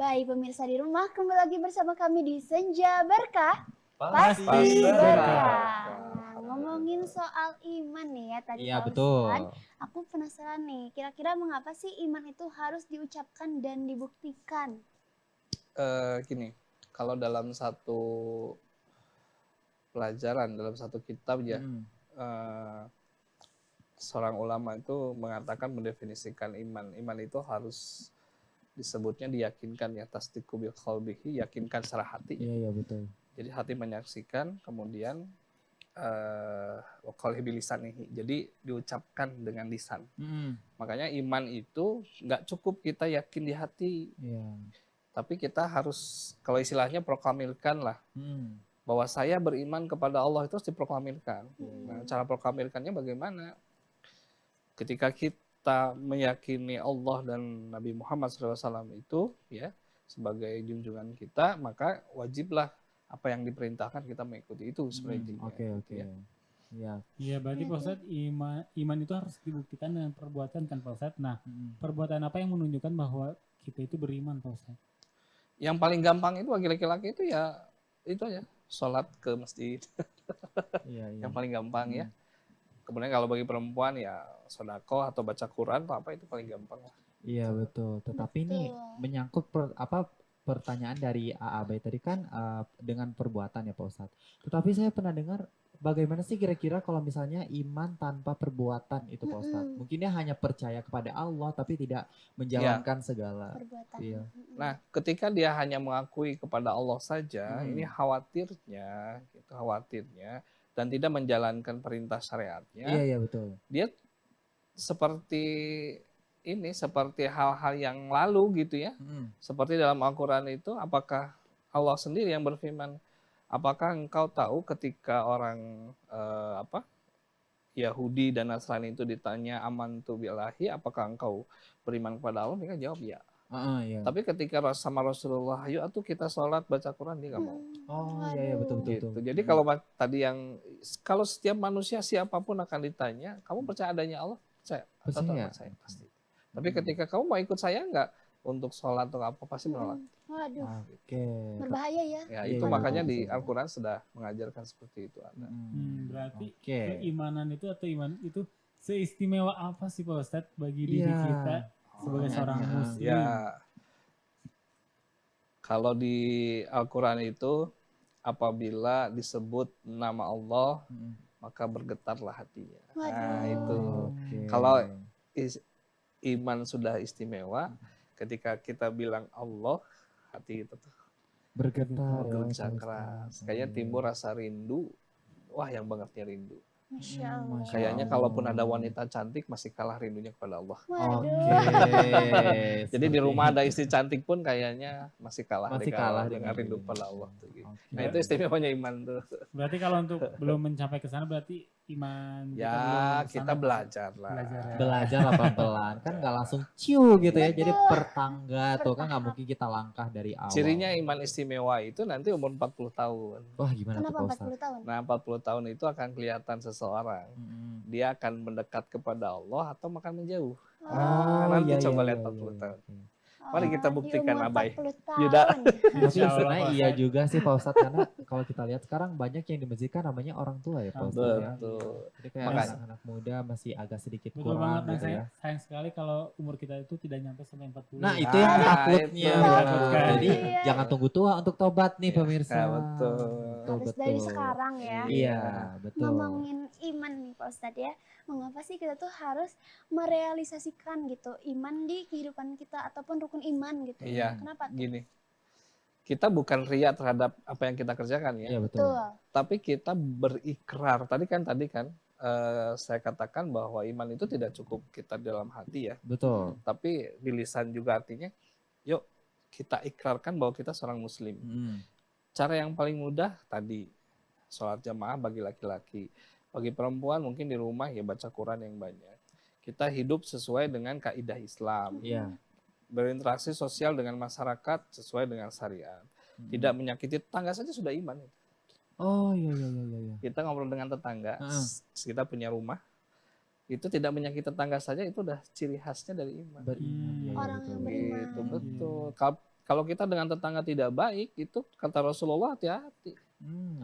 Baik pemirsa di rumah, kembali lagi bersama kami di Senja Berkah. Pasti Pasti berkah. berkah. Nah, ngomongin soal iman nih ya tadi Iya Pak betul. Ustadz. Aku penasaran nih, kira-kira mengapa sih iman itu harus diucapkan dan dibuktikan? Gini, kalau dalam satu pelajaran, dalam satu kitab ya, eh, seorang ulama itu mengatakan mendefinisikan iman. Iman itu harus disebutnya diyakinkan ya, tasdiqu bil qalbihi, yakinkan secara hati. Iya betul. Jadi hati menyaksikan, kemudian wa qalbi bilisanihi. Jadi diucapkan dengan lisan. Makanya iman itu nggak cukup kita yakin di hati. Iya. Tapi kita harus, kalau istilahnya proklamirkan lah, bahwa saya beriman kepada Allah itu harus diproklamirkan. Nah, cara proklamirkannya bagaimana? Ketika kita meyakini Allah dan Nabi Muhammad SAW itu ya sebagai junjungan kita, maka wajiblah apa yang diperintahkan kita mengikuti itu seperti itu. Oke. Ya. Iya. Iya, berarti Pak Ustadz iman itu harus dibuktikan dengan perbuatan kan Pak Ustadz. Nah, perbuatan apa yang menunjukkan bahwa kita itu beriman Pak Ustadz? Yang paling gampang itu bagi laki-laki itu ya itu aja, sholat ke masjid. Iya. Yang paling gampang ya. Kemudian kalau bagi perempuan ya sedekah atau baca Quran atau apa itu paling gampang lah. Iya betul. Tetapi ini menyangkut pertanyaan dari AAB tadi kan dengan perbuatan ya Pak Ustadz. Tetapi saya pernah dengar bagaimana sih kira-kira kalau misalnya iman tanpa perbuatan itu Pak Ustadz? Mungkin dia hanya percaya kepada Allah tapi tidak menjalankan segala perbuatan. Iya. Nah, ketika dia hanya mengakui kepada Allah saja, ini khawatirnya dan tidak menjalankan perintah syariatnya. Iya betul. Dia seperti ini, seperti hal-hal yang lalu gitu ya. Seperti dalam Al-Quran itu, apakah Allah sendiri yang berfirman, apakah engkau tahu ketika orang Yahudi dan Nasrani itu ditanya amantu billahi, apakah engkau beriman kepada Allah? Mereka jawab ya. Iya. Tapi ketika sama Rasulullah, yuk atuh kita sholat baca Quran, dia nggak mau. Oh iya betul. Jadi kalau tadi kalau setiap manusia siapapun akan ditanya, kamu percaya adanya Allah? Percaya pasti. Tapi ketika kamu mau ikut saya nggak untuk sholat atau apa, pasti menolak. Waduh. Oke. Berbahaya ya. Ya itu makanya di Al-Quran sudah mengajarkan seperti itu ada. Berarti keimanan itu atau iman itu seistimewa apa sih Pak Ustadz bagi diri kita sebagai seorang muslim? Ya, kalau di Al-Quran itu apabila disebut nama Allah, maka bergetarlah hatinya. Nah itu. Kalau iman sudah istimewa, ketika kita bilang Allah, hati kita tuh bergetar keras. Kayaknya timbul rasa rindu. Wah, yang bangetnya rindu. Masya Allah. Kayaknya kalaupun ada wanita cantik masih kalah rindunya kepada Allah. Jadi di rumah ada istri cantik pun kayaknya masih kalah dengan rindu kepada Allah. Nah itu istimewanya iman tuh. Berarti kalau untuk belum mencapai ke sana berarti iman kita belajar lah. Belajar lah pelan-pelan kan nggak langsung ciu gitu ya. Jadi pertangga tuh kan nggak mungkin kita langkah dari awal. Cirinya iman istimewa itu nanti umur 40 tahun. Wah gimana tuh Pak Ustadz? 40 tahun? Nah 40 tahun itu akan kelihatan seseorang. Dia akan mendekat kepada Allah atau makan menjauh. Nanti coba lihat 40 tahun. Mari kita buktikan Abai. Yuda. Tapi sebenarnya iya juga sih Pak Ustadz, karena kalau kita lihat sekarang banyak yang di masjid kan namanya orang tua ya Pak Ustadz. Betul. Jadi kayak anak-anak muda masih agak sedikit betul kurang banget, gitu ya. Sayang sekali kalau umur kita itu tidak nyampe sampai 40. Nah itu yang takutnya. Jadi jangan tunggu tua untuk tobat nih pemirsa. Betul. Harus dari sekarang ya. Iya betul. Ngomongin iman nih Pak Ustadz ya. Mengapa sih kita tuh harus merealisasikan gitu iman di kehidupan kita ataupun rukun iman gitu? Iya. Kenapa tuh? Gini, kita bukan riya terhadap apa yang kita kerjakan ya. Iya betul. Tapi kita berikrar. Tadi kan saya katakan bahwa iman itu tidak cukup kita dalam hati ya. Betul. Tapi di lisan juga artinya, yuk kita ikrarkan bahwa kita seorang muslim. Cara yang paling mudah tadi, sholat jamaah bagi laki-laki. Bagi perempuan mungkin di rumah ya baca Quran yang banyak. Kita hidup sesuai dengan kaidah Islam. Berinteraksi sosial dengan masyarakat sesuai dengan syariat. Tidak menyakiti tetangga saja sudah iman. Oh iya. Kita ngobrol dengan tetangga, kita punya rumah, itu tidak menyakiti tetangga saja itu udah ciri khasnya dari iman. Beriman. Orang yang beriman. Gitu, betul. kalau kita dengan tetangga tidak baik, itu kata Rasulullah hati-hati.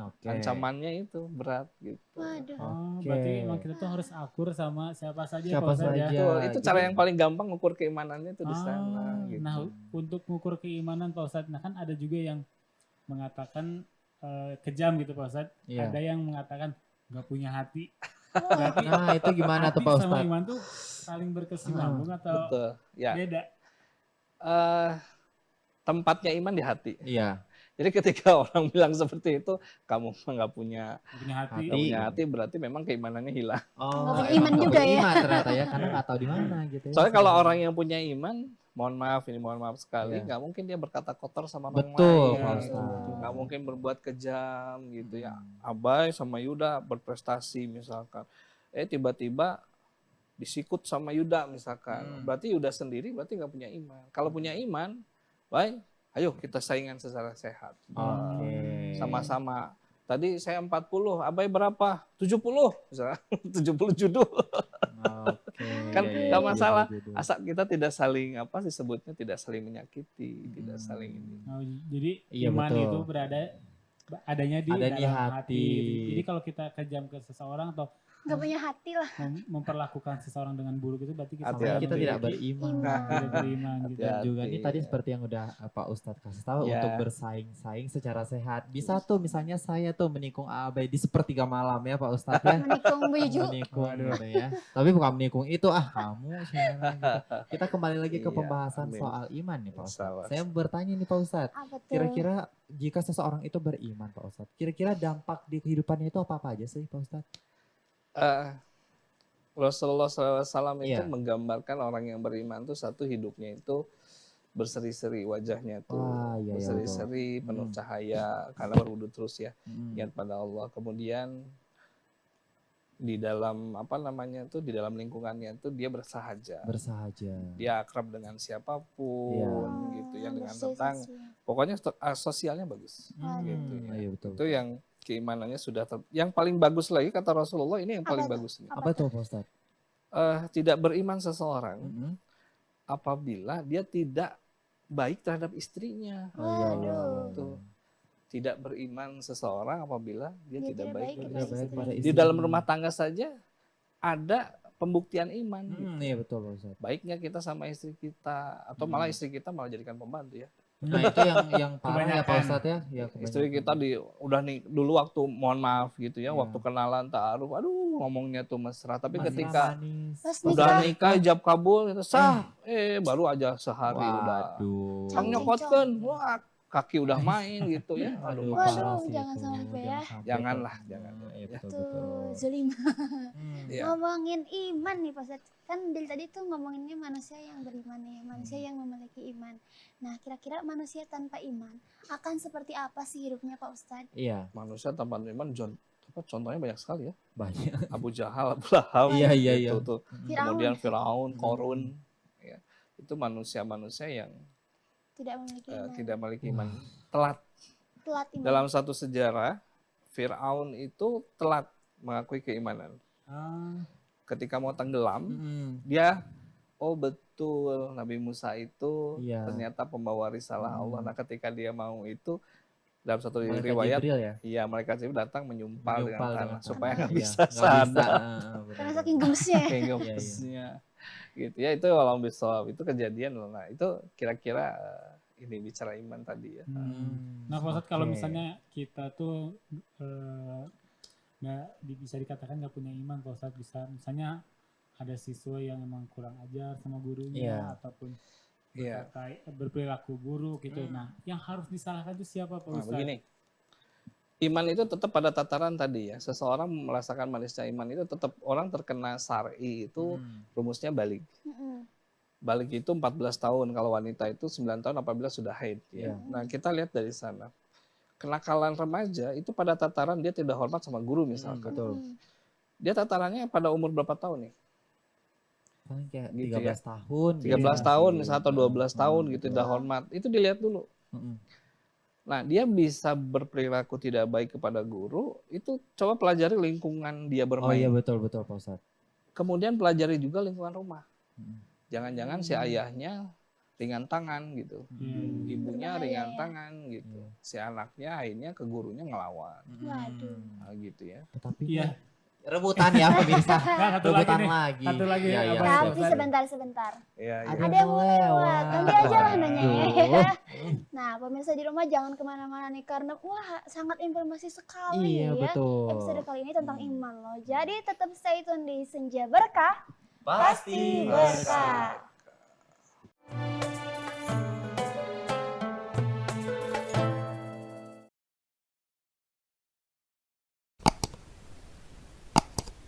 Oke. Ancamannya itu berat gitu. Waduh. Oh, Oke. berarti emang kita tuh harus akur sama siapa saja Siapa Pak Ustadz ya. saja. Betul, itu gitu. cara yang paling gampang ngukur keimanannya itu di sana gitu. Nah, untuk mengukur keimanan Pak Ustadz, nah kan ada juga yang mengatakan kejam gitu Pak Ustadz. Iya. Ada yang mengatakan nggak punya hati. Oh, Berarti Nah, itu gimana tuh hati Pak sama Ustadz? iman tuh saling berkesinambung atau Betul. Ya. beda? Tempatnya iman di hati. Iya. Jadi ketika orang bilang seperti itu, kamu nggak punya Nggak punya hati. Hati. nggak punya hati, berarti memang keimanannya hilang. Oh, Nggak punya emang iman nggak juga punya ya. iman ternyata ya, karena nggak tahu di mana gitu ya. Soalnya kalau orang yang punya iman, mohon maaf sekali, Iya. nggak mungkin dia berkata kotor sama orang Betul, lain. Pak gitu. Ustadz. Nggak mungkin berbuat kejam gitu ya. Hmm. Abai sama Yuda berprestasi misalkan. Tiba-tiba disikut sama Yuda misalkan. Berarti Yuda sendiri berarti nggak punya iman. Kalau punya iman, baik, ayo kita saingan secara sehat. Oke. Sama-sama. Tadi saya 40, Abai berapa? 70 misalnya. 70 judul. Oke. Kan Iya, nggak iya, masalah. iya, iya. Asal kita tidak saling disebutnya tidak saling menyakiti, tidak saling ini. Oh, jadi Iya, iman betul. itu adanya di Ada di dalam hati. hati. Jadi kalau kita kejam ke seseorang atau nggak punya hati lah. memperlakukan seseorang dengan buruk itu berarti kita, Hati-hati. Kita tidak memiliki- beriman. Iman. tidak beriman gitu. Dan Hati-hati. juga ini tadi seperti yang udah Pak Ustadz kasih tahu Ya. untuk bersaing-saing secara sehat. Bisa tuh misalnya saya tuh menikung Abai di sepertiga malam ya Pak Ustadz ya. Menikung buju. Menikung Waduh. gitu ya. Tapi bukan menikung itu kamu siapa gitu. Kita kembali lagi ke Iya, pembahasan amin. soal iman nih Pak Ustadz. Masalah. Saya bertanya nih Pak Ustadz. Apa tuh? Kira-kira jika seseorang itu beriman Pak Ustadz, kira-kira dampak di kehidupannya itu apa aja sih Pak Ustadz? Eh, Rasulullah SAW itu Iya. menggambarkan orang yang beriman tuh satu hidupnya itu berseri-seri wajahnya tuh. Wah, iya, iya, Berseri-seri, penuh cahaya karena berwudu terus ya. Ingat pada Allah. Kemudian di dalam di dalam lingkungannya tuh dia bersahaja. Bersahaja. Dia akrab dengan siapapun Iya. gitu ya, dengan bersih, tetangga. bersih. Pokoknya sosialnya bagus. Gitu ya. Iya betul. Itu yang keimanannya sudah yang paling bagus lagi kata Rasulullah, ini yang paling Apa tuh? bagus nih. Apa tuh Pak Ustadz? Tidak beriman seseorang Mm-mm. apabila dia tidak baik terhadap istrinya. Oh, iya, iya, Waduh. iya. Tuh. Tidak beriman seseorang apabila dia Dia tidak tidak baik baik kepada Tidak baik istrinya. pada Di istrinya. dalam rumah tangga saja ada pembuktian iman. Iya betul Pak Ustadz. Baiknya kita sama istri kita atau malah istri kita malah jadikan pembantu ya. Nah itu yang parah ya Pak Kebanyakan. Ustadz ya. Ya Istri kita udah nih dulu waktu mohon maaf gitu ya, Iya. waktu kenalan ta'aruf, aduh ngomongnya tuh mesra, tapi Mesra, ketika manis. Pas udah nikah. nikah ijab kabul itu sah, baru aja sehari udah Waduh. Kang nyokotkeun, wah kaki udah main gitu ya. Aduh, Aduh, Masya parah Waduh, sih jangan itu. sampai ya. sampai, Janganlah, Pak. jangan. Iya betul Tuh, betul. Zulim. Iya. Ngomongin iman nih Pak Ustadz. Kan dari tadi tuh ngomonginnya manusia yang beriman nih, manusia yang memiliki iman. Nah, kira-kira manusia tanpa iman akan seperti apa sih hidupnya Pak Ustadz? Iya Manusia tanpa iman contohnya banyak sekali ya. banyak. Abu Jahal, Abu Lahab, Iya, iya, gitu iya. tuh. Firaun Kemudian Firaun, Korun, ya. Itu manusia-manusia yang tidak memiliki iman. tidak memiliki iman. Telat. Telat iman. Dalam satu sejarah, Firaun itu telat mengakui keimanan. Ketika mau tenggelam, dia betul Nabi Musa itu Iya. ternyata pembawa risalah Allah. Nah, ketika dia mau itu dalam satu Malaikat riwayat, Jibril ya. iya malaikat Jibril datang menyumpal dengan tanah supaya tanah. nggak Iya, bisa nggak bisa. sadar. benar, Karena benar. saking gemesnya ya. Kayak Iya, gemesnya. Gitu ya, itu walau bisawab itu kejadian loh. Nah, itu kira-kira ini bicara iman tadi ya. Nah, Pak Ustadz, kalau Oke. misalnya kita tuh nggak bisa dikatakan nggak punya iman, Pak Ustadz, bisa misalnya ada siswa yang emang kurang ajar sama gurunya Iya. ataupun Iya. berperilaku buruk gitu. Nah, yang harus disalahkan itu siapa, Pak Nah, Ustadz? begini. Iman itu tetap pada tataran tadi ya. Seseorang merasakan manisnya iman itu tetap orang terkena syar'i itu rumusnya balik. Mm-mm. Balik itu 14 tahun, kalau wanita itu 9 tahun apabila sudah haid. Ya. Iya. Nah, kita lihat dari sana. Kenakalan remaja itu pada tataran dia tidak hormat sama guru misalkan. Betul. Mm. Dia tatarannya pada umur berapa tahun nih? Paling kayak Gitu 13 tahun. 13 gitu. tahun misalnya atau 12 tahun gitu, betul. tidak hormat. Itu dilihat dulu. Mm-mm. Nah, dia bisa berperilaku tidak baik kepada guru, itu coba pelajari lingkungan dia Oh bermain. iya betul betul Pak Ustadz. Kemudian pelajari juga lingkungan rumah. Mm-mm. Jangan-jangan si ayahnya ringan tangan gitu. Ibunya Berbahaya ringan ya. tangan gitu. Si anaknya akhirnya ke gurunya ngelawan. Waduh. Nah, gitu ya. Tetapi Iya. rebutan ya pemirsa. Nah, satu lagi Rebutan nih. lagi. Satu lagi, Iya, iya, apa siap, Tapi siap. sebentar. Iya, iya. Ada yang mau lewat. Nanti aja lah nanya ya. Aduh. Nah, pemirsa di rumah jangan kemana-mana nih karena wah sangat informasi sekali Iya, ya. betul. Episode kali ini tentang iman loh. Jadi tetap stay tune di Senja Berkah. Pasti Berkah.